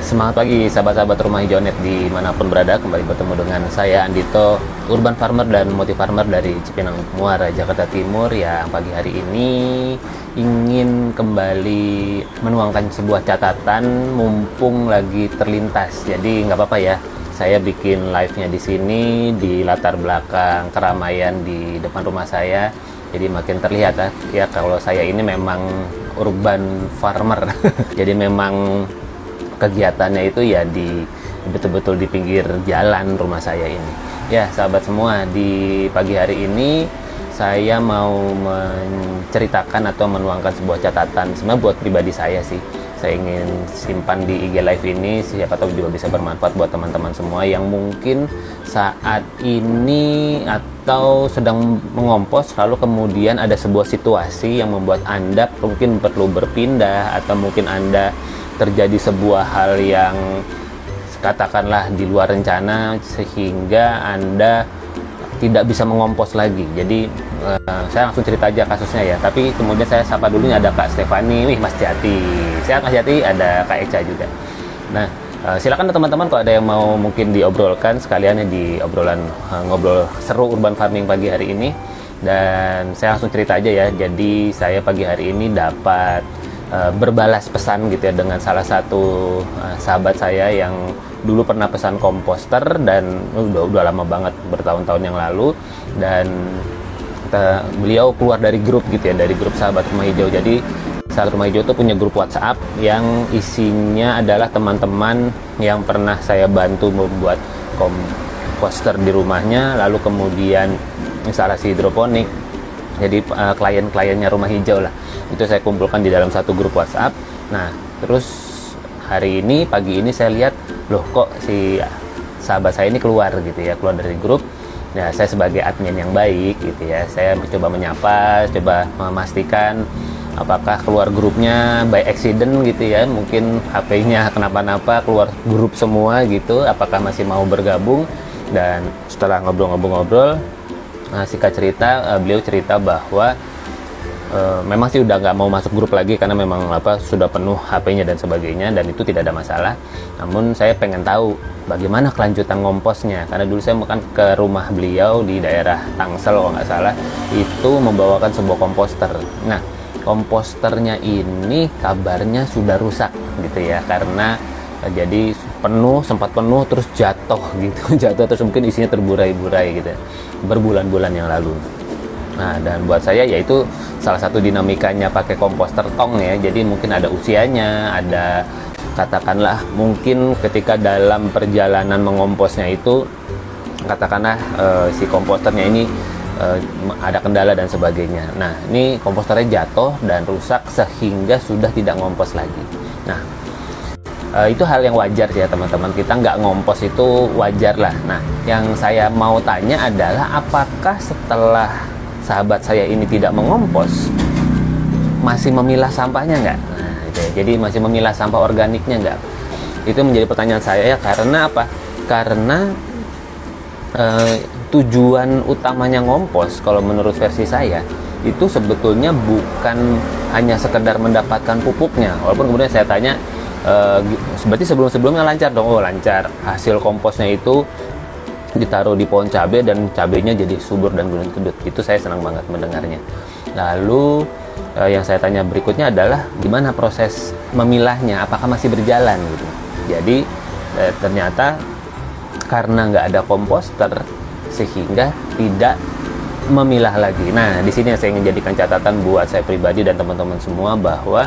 Semangat pagi sahabat-sahabat Rumah Hijau Net dimanapun berada, kembali bertemu dengan saya Andito, Urban Farmer dan Motif Farmer dari Cipinang Muara, Jakarta Timur, yang pagi hari ini ingin kembali menuangkan sebuah catatan mumpung lagi terlintas. Jadi nggak apa-apa ya, saya bikin live-nya di sini di latar belakang keramaian di depan rumah saya. Jadi makin terlihat ya kalau saya ini memang urban farmer. Jadi memang kegiatannya itu ya betul-betul di pinggir jalan rumah saya ini. Ya sahabat semua, di pagi hari ini saya mau menceritakan atau menuangkan sebuah catatan. Sebenarnya buat pribadi saya sih, saya ingin simpan di IG Live ini, siapa tahu juga bisa bermanfaat buat teman-teman semua yang mungkin saat ini atau sedang mengompos, lalu kemudian ada sebuah situasi yang membuat Anda mungkin perlu berpindah, atau mungkin Anda terjadi sebuah hal yang katakanlah di luar rencana sehingga Anda tidak bisa mengompos lagi. Jadi saya langsung cerita aja kasusnya ya, tapi kemudian saya sapa dulu, ada Kak Stefani, Mas Jati, sehat Mas Jati, ada Kak Eca juga. Nah silakan teman-teman kalau ada yang mau mungkin diobrolkan sekalian ya di obrolan ngobrol seru urban farming pagi hari ini. Dan saya langsung cerita aja ya. Jadi saya pagi hari ini dapat berbalas pesan gitu ya dengan salah satu sahabat saya yang dulu pernah pesan komposter, dan udah lama banget, bertahun-tahun yang lalu, dan beliau keluar dari grup gitu ya, dari grup sahabat Rumah Hijau. Jadi sahabat Rumah Hijau itu punya grup WhatsApp yang isinya adalah teman-teman yang pernah saya bantu membuat komposter di rumahnya, lalu kemudian instalasi hidroponik. Jadi klien-kliennya Rumah Hijau lah, itu saya kumpulkan di dalam satu grup WhatsApp. Nah terus hari ini, pagi ini saya lihat, loh kok si sahabat saya ini keluar gitu ya, keluar dari grup. Nah saya sebagai admin yang baik gitu ya, saya mencoba menyapa, coba memastikan apakah keluar grupnya by accident gitu ya, mungkin HP-nya kenapa-napa keluar grup semua gitu, apakah masih mau bergabung. Dan setelah ngobrol-ngobrol, singkat cerita, beliau cerita bahwa memang sih udah nggak mau masuk grup lagi karena memang sudah penuh HP-nya dan sebagainya, dan itu tidak ada masalah. Namun saya pengen tahu bagaimana kelanjutan ngomposnya, karena dulu saya makan ke rumah beliau di daerah Tangsel kalau nggak salah, itu membawakan sebuah komposter. Nah komposternya ini kabarnya sudah rusak gitu ya, karena jadi sempat penuh terus jatuh gitu jatuh terus mungkin isinya terburai-burai gitu berbulan-bulan yang lalu. Nah dan buat saya yaitu salah satu dinamikanya pakai komposter tong ya, jadi mungkin ada usianya, ada katakanlah mungkin ketika dalam perjalanan mengomposnya itu katakanlah si komposternya ini ada kendala dan sebagainya. Nah ini komposternya jatuh dan rusak sehingga sudah tidak ngompos lagi. Nah itu hal yang wajar ya teman-teman, kita nggak ngompos itu wajar lah. Nah yang saya mau tanya adalah apakah setelah sahabat saya ini tidak mengompos, masih memilah sampahnya nggak? Nah itu ya, jadi masih memilah sampah organiknya nggak? Itu menjadi pertanyaan saya ya, karena apa? Karena tujuan utamanya ngompos kalau menurut versi saya itu sebetulnya bukan hanya sekedar mendapatkan pupuknya, walaupun kemudian saya tanya berarti sebelumnya lancar dong. Oh lancar, hasil komposnya itu ditaruh di pohon cabai dan cabainya jadi subur dan gunut-gudut. Itu saya senang banget mendengarnya. Lalu yang saya tanya berikutnya adalah gimana proses memilahnya, apakah masih berjalan gitu. Jadi ternyata karena nggak ada komposter sehingga tidak memilah lagi. Nah di sini yang saya ingin jadikan catatan buat saya pribadi dan teman-teman semua, bahwa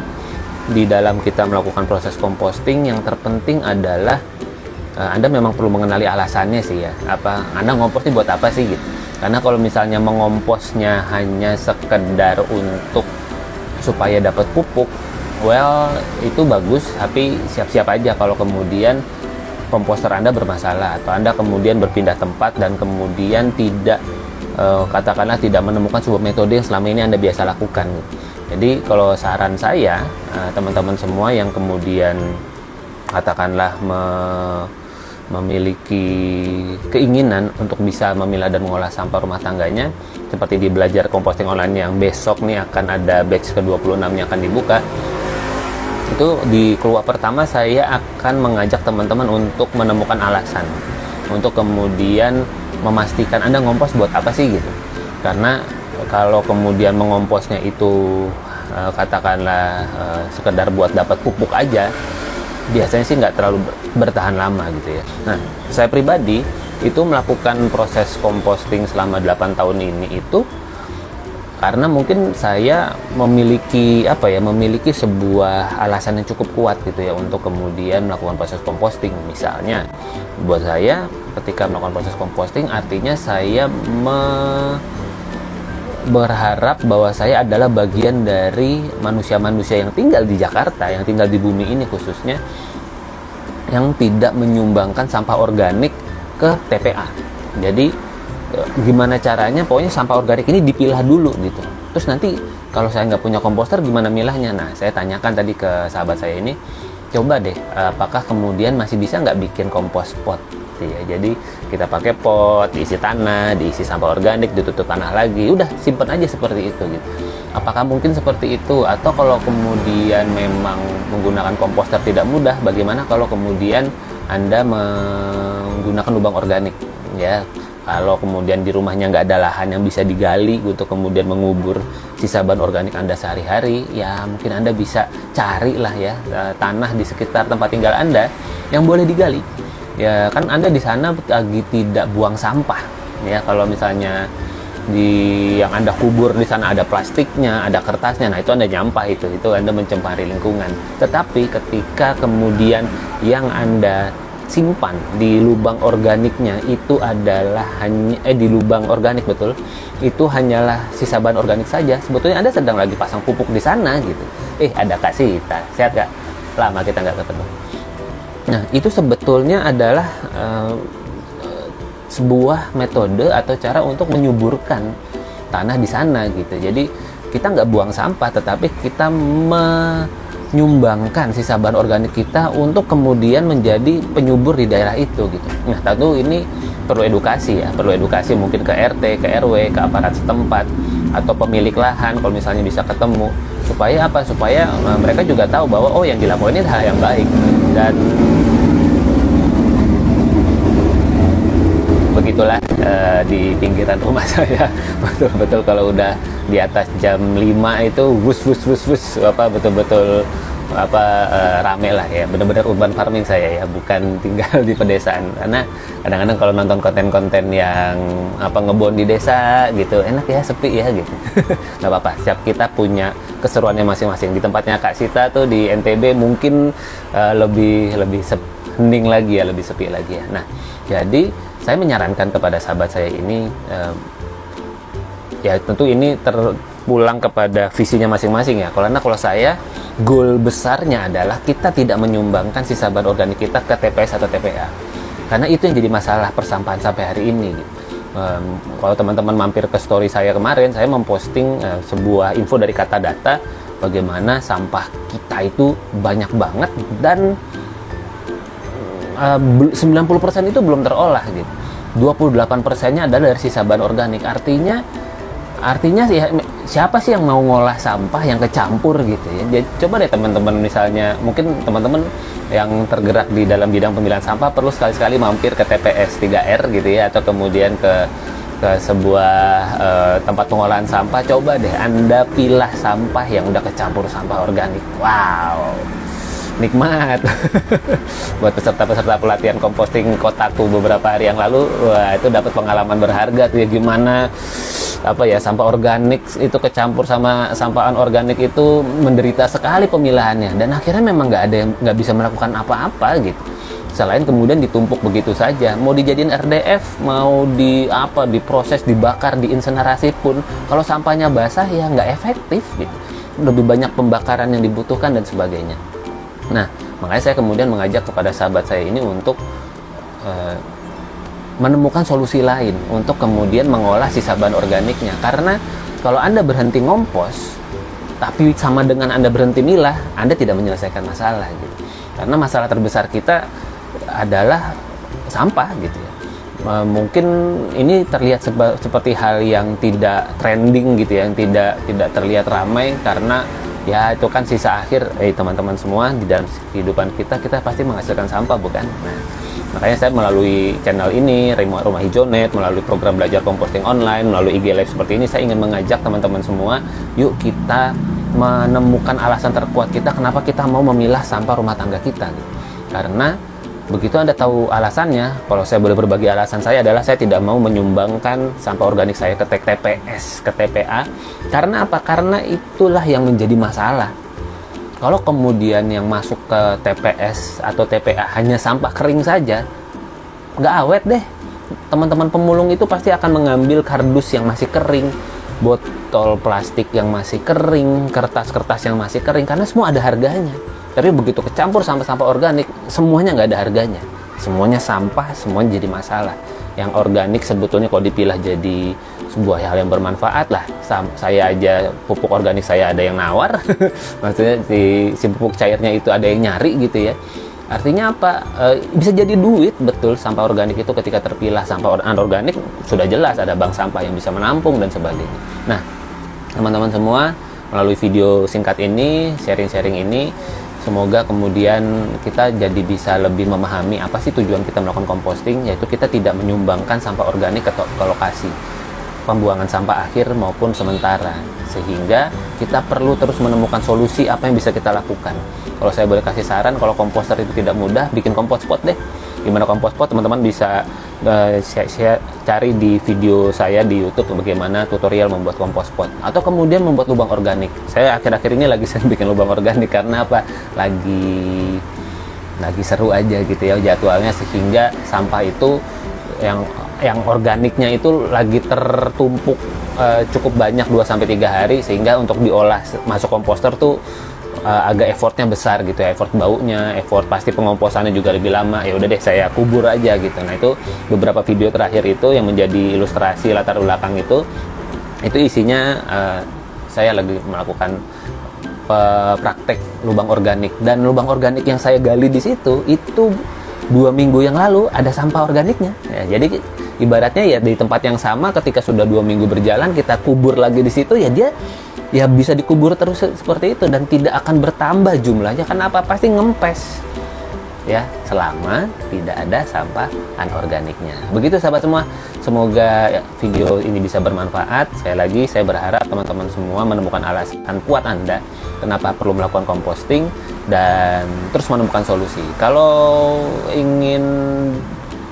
di dalam kita melakukan proses composting yang terpenting adalah Anda memang perlu mengenali alasannya sih ya. Anda ngompos ini buat apa sih gitu. Karena kalau misalnya mengomposnya hanya sekedar untuk supaya dapat pupuk, well itu bagus, tapi siap-siap aja kalau kemudian komposter Anda bermasalah, atau Anda kemudian berpindah tempat dan kemudian tidak katakanlah tidak menemukan sebuah metode yang selama ini Anda biasa lakukan gitu. Jadi kalau saran saya, teman-teman semua yang kemudian katakanlah memiliki keinginan untuk bisa memilah dan mengolah sampah rumah tangganya, seperti di belajar composting online yang besok nih akan ada batch ke-26 yang akan dibuka, Itu di keluar pertama saya akan mengajak teman-teman untuk menemukan alasan, untuk kemudian memastikan Anda ngompos buat apa sih gitu. Karena kalau kemudian mengomposnya itu katakanlah sekedar buat dapat pupuk aja, biasanya sih nggak terlalu bertahan lama gitu ya. Nah, saya pribadi itu melakukan proses composting selama 8 tahun ini itu karena mungkin saya memiliki memiliki sebuah alasan yang cukup kuat gitu ya untuk kemudian melakukan proses composting. Misalnya buat saya ketika melakukan proses composting artinya saya berharap bahwa saya adalah bagian dari manusia-manusia yang tinggal di Jakarta, yang tinggal di bumi ini khususnya, yang tidak menyumbangkan sampah organik ke TPA. Jadi gimana caranya, pokoknya sampah organik ini dipilah dulu gitu. Terus nanti kalau saya nggak punya komposter gimana milahnya? Nah, saya tanyakan tadi ke sahabat saya ini, coba deh apakah kemudian masih bisa nggak bikin kompos pot gitu ya. Jadi kita pakai pot, diisi tanah, diisi sampah organik, ditutup tanah lagi, udah simpen aja seperti itu gitu. Apakah mungkin seperti itu? Atau kalau kemudian memang menggunakan komposter tidak mudah, bagaimana kalau kemudian Anda menggunakan lubang organik ya? Kalau kemudian di rumahnya nggak ada lahan yang bisa digali untuk kemudian mengubur sisa bahan organik Anda sehari-hari, ya mungkin Anda bisa carilah ya tanah di sekitar tempat tinggal Anda yang boleh digali. Ya kan Anda di sana lagi tidak buang sampah. Ya kalau misalnya yang Anda kubur di sana ada plastiknya, ada kertasnya, nah itu Anda nyampah itu Anda mencemari lingkungan. Tetapi ketika kemudian yang Anda simpan di lubang organiknya itu adalah hanya di lubang organik betul, itu hanyalah sisa bahan organik saja, sebetulnya Anda sedang lagi pasang pupuk di sana gitu. Ada Kak Sita, sehat Kak? Lama kita nggak ketemu. Nah, itu sebetulnya adalah sebuah metode atau cara untuk menyuburkan tanah di sana gitu. Jadi kita nggak buang sampah, tetapi kita menyumbangkan sisa bahan organik kita untuk kemudian menjadi penyubur di daerah itu gitu. Nah, tentu ini perlu edukasi ya, perlu edukasi mungkin ke RT, ke RW, ke aparat setempat atau pemilik lahan kalau misalnya bisa ketemu, supaya apa? Supaya mereka juga tahu bahwa yang dilakukan ini hal yang baik. Dan begitulah di pinggiran rumah saya betul-betul kalau udah di atas jam 5 itu wus betul-betul rame lah ya, benar-benar urban farming saya ya, bukan tinggal di pedesaan. Karena kadang-kadang kalau nonton konten-konten yang ngebon di desa gitu enak ya, sepi ya gitu. Nggak apa-apa, setiap kita punya keseruannya masing-masing. Di tempatnya Kak Sita tuh di NTB mungkin lebih hening lagi ya, lebih sepi lagi ya. Nah, jadi saya menyarankan kepada sahabat saya ini ya tentu ini terpulang kepada visinya masing-masing ya. Karena kalau saya, goal besarnya adalah kita tidak menyumbangkan sisa bahan organik kita ke TPS atau TPA. Karena itu yang jadi masalah persampahan sampai hari ini. Kalau teman-teman mampir ke story saya kemarin, saya memposting sebuah info dari Kata Data bagaimana sampah kita itu banyak banget dan 90% itu belum terolah gitu. 28%-nya adalah dari sisa bahan organik. Artinya siapa sih yang mau ngolah sampah yang kecampur gitu ya. Jadi coba deh teman-teman, misalnya mungkin teman-teman yang tergerak di dalam bidang pemilihan sampah perlu sekali-sekali mampir ke TPS 3R gitu ya, atau kemudian ke sebuah tempat pengolahan sampah. Coba deh Anda pilah sampah yang udah kecampur sampah organik. Wow, nikmat. Buat peserta-peserta pelatihan composting kotaku beberapa hari yang lalu, wah itu dapat pengalaman berharga tuh ya, gimana sampah organik itu kecampur sama sampah anorganik itu menderita sekali pemilahannya, dan akhirnya memang nggak bisa melakukan apa-apa gitu, selain kemudian ditumpuk begitu saja. Mau dijadiin RDF, mau diproses, dibakar, diinsenerasi pun kalau sampahnya basah ya nggak efektif gitu. Lebih banyak pembakaran yang dibutuhkan dan sebagainya. Nah, makanya saya kemudian mengajak kepada sahabat saya ini untuk menemukan solusi lain untuk kemudian mengolah sisa bahan organiknya. Karena kalau Anda berhenti ngompos, tapi sama dengan Anda berhenti milah, Anda tidak menyelesaikan masalah gitu. Karena masalah terbesar kita adalah sampah gitu ya. Mungkin ini terlihat seperti hal yang tidak trending gitu ya, yang tidak terlihat ramai karena Ya itu kan sisa akhir, teman-teman semua, di dalam kehidupan kita pasti menghasilkan sampah, bukan? Nah, makanya saya melalui channel ini, Rumah Hijau Net, melalui program belajar composting online, melalui IG Live seperti ini, saya ingin mengajak teman-teman semua, yuk kita menemukan alasan terkuat kita kenapa kita mau memilah sampah rumah tangga kita. Karena begitu Anda tahu alasannya, kalau saya boleh berbagi alasan saya adalah saya tidak mau menyumbangkan sampah organik saya ke TPS, ke TPA. Karena apa? Karena itulah yang menjadi masalah. Kalau kemudian yang masuk ke TPS atau TPA hanya sampah kering saja, nggak awet deh. Teman-teman pemulung itu pasti akan mengambil kardus yang masih kering, botol plastik yang masih kering, kertas-kertas yang masih kering, karena semua ada harganya. Tapi begitu kecampur sampah-sampah organik, semuanya nggak ada harganya. Semuanya sampah, semuanya jadi masalah. Yang organik sebetulnya kalau dipilah jadi sebuah hal yang bermanfaat lah. Saya aja, pupuk organik saya ada yang nawar. Maksudnya si pupuk cairnya itu ada yang nyari gitu ya. Artinya apa? Bisa jadi duit, betul, sampah organik itu ketika terpilah. Sampah anorganik sudah jelas ada bank sampah yang bisa menampung dan sebagainya. Nah, teman-teman semua, melalui video singkat ini, sharing-sharing ini, semoga kemudian kita jadi bisa lebih memahami apa sih tujuan kita melakukan composting, yaitu kita tidak menyumbangkan sampah organik ke lokasi pembuangan sampah akhir maupun sementara, sehingga kita perlu terus menemukan solusi apa yang bisa kita lakukan. Kalau saya boleh kasih saran, kalau komposter itu tidak mudah, bikin compost pot deh. Gimana compost pot, teman-teman bisa cari di video saya di YouTube bagaimana tutorial membuat compost pot, atau kemudian membuat lubang organik. Saya akhir-akhir ini lagi sering bikin lubang organik karena apa? Lagi seru aja gitu ya jadwalnya, sehingga sampah itu yang organiknya itu lagi tertumpuk cukup banyak 2-3 hari, sehingga untuk diolah masuk komposter tuh agak effortnya besar gitu ya, effort baunya, effort pasti pengomposannya juga lebih lama. Ya udah deh, saya kubur aja gitu. Nah, itu beberapa video terakhir itu yang menjadi ilustrasi latar belakang itu isinya saya lagi melakukan praktek lubang organik, dan lubang organik yang saya gali di situ itu 2 minggu yang lalu ada sampah organiknya ya. Jadi ibaratnya ya di tempat yang sama, ketika sudah 2 minggu berjalan kita kubur lagi di situ, ya dia ya bisa dikubur terus seperti itu dan tidak akan bertambah jumlahnya. Kenapa? Pasti ngempes ya, selama tidak ada sampah anorganiknya. Begitu sahabat semua, semoga video ini bisa bermanfaat. Saya berharap teman-teman semua menemukan alasan kuat Anda kenapa perlu melakukan composting dan terus menemukan solusi. Kalau ingin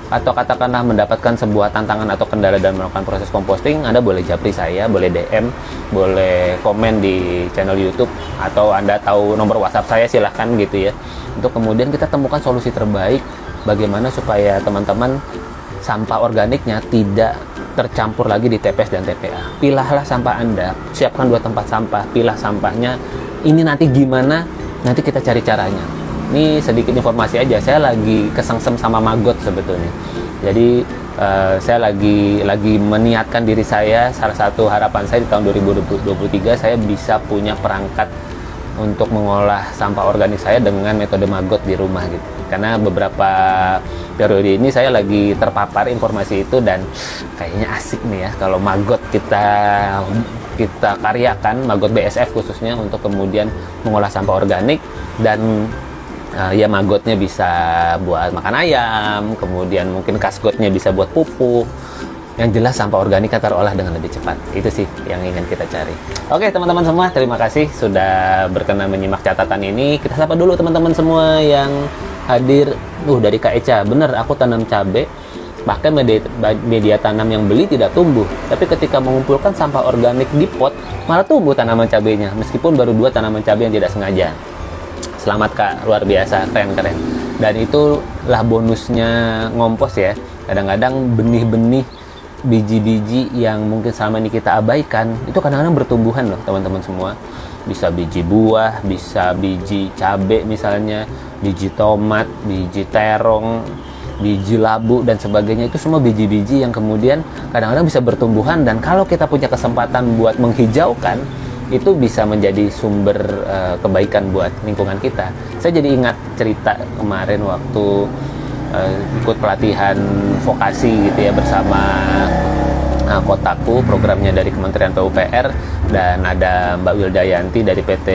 atau katakanlah mendapatkan sebuah tantangan atau kendala dalam melakukan proses composting, Anda boleh japri saya, boleh DM, boleh komen di channel YouTube, atau Anda tahu nomor WhatsApp saya, silahkan gitu ya, untuk kemudian kita temukan solusi terbaik bagaimana supaya teman-teman sampah organiknya tidak tercampur lagi di TPS dan TPA. Pilahlah sampah Anda, siapkan 2 tempat sampah, pilah sampahnya. Ini nanti gimana? Nanti kita cari caranya. Ini sedikit informasi aja, saya lagi kesengsem sama maggot sebetulnya. Jadi saya lagi meniatkan diri saya, salah satu harapan saya di tahun 2023 saya bisa punya perangkat untuk mengolah sampah organik saya dengan metode maggot di rumah gitu. Karena beberapa periode ini saya lagi terpapar informasi itu, dan kayaknya asik nih ya kalau maggot kita karyakan, maggot BSF khususnya, untuk kemudian mengolah sampah organik. Dan ya maggotnya bisa buat makan ayam, kemudian mungkin kasgotnya bisa buat pupuk. Yang jelas sampah organik kita terolah dengan lebih cepat. Itu sih yang ingin kita cari. Oke teman-teman semua, terima kasih sudah berkenan menyimak catatan ini. Kita sapa dulu teman-teman semua yang hadir. Dari Kak Eca, bener aku tanam cabai, bahkan media tanam yang beli tidak tumbuh. Tapi ketika mengumpulkan sampah organik di pot, malah tumbuh tanaman cabainya, meskipun baru 2 tanaman cabai yang tidak sengaja. Selamat Kak, luar biasa, keren. Dan itulah bonusnya ngompos ya. Kadang-kadang benih-benih, biji-biji yang mungkin selama ini kita abaikan, itu kadang-kadang bertumbuhan loh teman-teman semua. Bisa biji buah, bisa biji cabai misalnya, biji tomat, biji terong, biji labu dan sebagainya. Itu semua biji-biji yang kemudian kadang-kadang bisa bertumbuhan, dan kalau kita punya kesempatan buat menghijaukan, itu bisa menjadi sumber kebaikan buat lingkungan kita. Saya jadi ingat cerita kemarin waktu ikut pelatihan vokasi gitu ya bersama Kotaku, programnya dari Kementerian PUPR, dan ada Mbak Wildayanti dari PT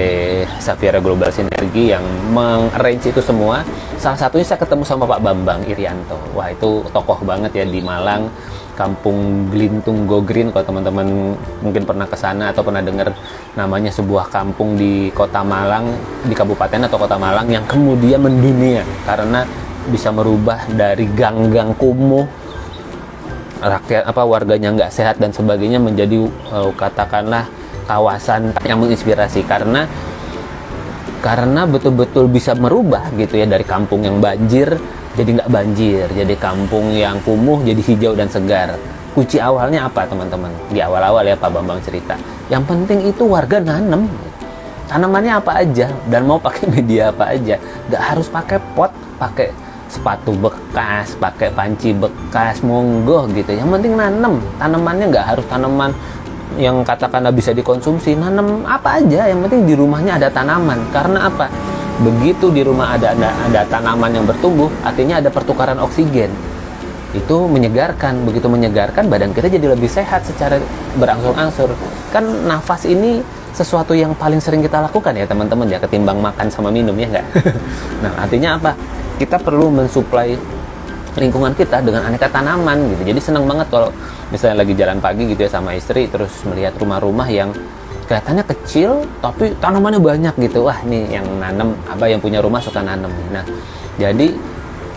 Safiera Global Sinergi yang mengarrange itu semua. Salah satunya saya ketemu sama Pak Bambang Irianto. Wah, itu tokoh banget ya di Malang, Kampung Glintung Go Green. Kalau teman-teman mungkin pernah ke sana atau pernah dengar namanya, sebuah kampung di Kota Malang, di kabupaten atau Kota Malang, yang kemudian mendunia karena bisa merubah dari gang-gang kumuh, rakyat warganya nggak sehat dan sebagainya, menjadi katakanlah kawasan yang menginspirasi karena betul-betul bisa merubah gitu ya, dari kampung yang banjir jadi nggak banjir, jadi kampung yang kumuh jadi hijau dan segar. Kunci awalnya apa teman-teman? Di awal-awal ya Pak Bambang cerita, yang penting itu warga nanam, tanamannya apa aja dan mau pakai media apa aja, nggak harus pakai pot, pakai sepatu bekas, pakai panci bekas, monggo gitu. Yang penting nanam, tanamannya nggak harus tanaman yang katakanlah bisa dikonsumsi, nanam apa aja, yang penting di rumahnya ada tanaman. Karena apa? Begitu di rumah ada tanaman yang bertumbuh, artinya ada pertukaran oksigen. Itu menyegarkan, begitu menyegarkan badan kita jadi lebih sehat secara berangsur-angsur. Kan nafas ini sesuatu yang paling sering kita lakukan ya teman-teman ya, ketimbang makan sama minum ya nggak? Nah, artinya apa? Kita perlu mensuplai lingkungan kita dengan aneka tanaman gitu. Jadi senang banget kalau misalnya lagi jalan pagi gitu ya sama istri, terus melihat rumah-rumah yang kelihatannya kecil tapi tanamannya banyak gitu. Wah, nih yang nanam, yang punya rumah suka nanam. Nah, jadi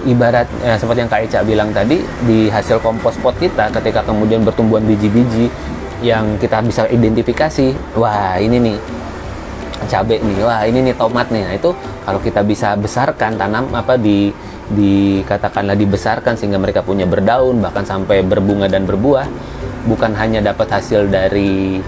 ibarat seperti yang Kak Eca bilang tadi, di hasil kompos pot kita ketika kemudian bertumbuhan biji-biji yang kita bisa identifikasi, wah ini nih cabai nih, wah ini nih tomat nih. Nah, itu kalau kita bisa besarkan katakanlah dibesarkan sehingga mereka punya berdaun, bahkan sampai berbunga dan berbuah, bukan hanya dapat hasil dari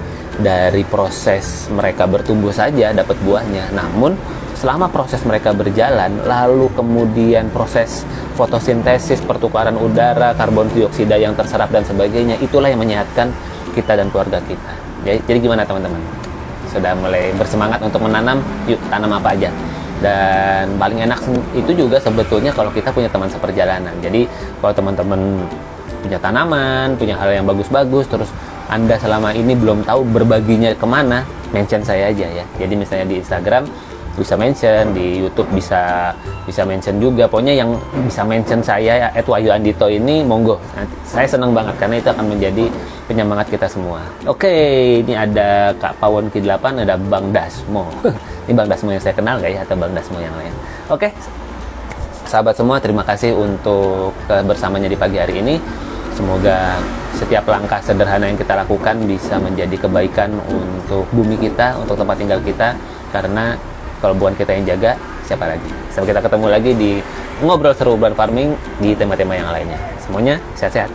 proses mereka bertumbuh saja dapat buahnya, namun selama proses mereka berjalan, lalu kemudian proses fotosintesis, pertukaran udara, karbon dioksida yang terserap dan sebagainya, itulah yang menyehatkan kita dan keluarga kita. Jadi gimana teman-teman? Sudah mulai bersemangat untuk menanam? Yuk tanam apa aja. Dan paling enak itu juga sebetulnya kalau kita punya teman seperjalanan. Jadi kalau teman-teman punya tanaman, punya hal yang bagus-bagus, terus Anda selama ini belum tahu berbaginya kemana, mention saya aja ya. Jadi misalnya di Instagram bisa mention, di YouTube bisa mention juga. Pokoknya yang bisa mention saya @wahyuandito ini monggo. Nanti saya senang banget karena itu akan menjadi penyemangat kita semua. Oke, ini ada Kak Pawon K8, ada Bang Dasmo. Ini Bang Dasmo yang saya kenal nggak ya, atau Bang Dasmo yang lain? Oke, sahabat semua, terima kasih untuk kebersamanya di pagi hari ini. Semoga setiap langkah sederhana yang kita lakukan bisa menjadi kebaikan untuk bumi kita, untuk tempat tinggal kita. Karena kalau bukan kita yang jaga, siapa lagi? Sampai kita ketemu lagi di Ngobrol Seru Urban Farming di tema-tema yang lainnya. Semuanya sehat-sehat.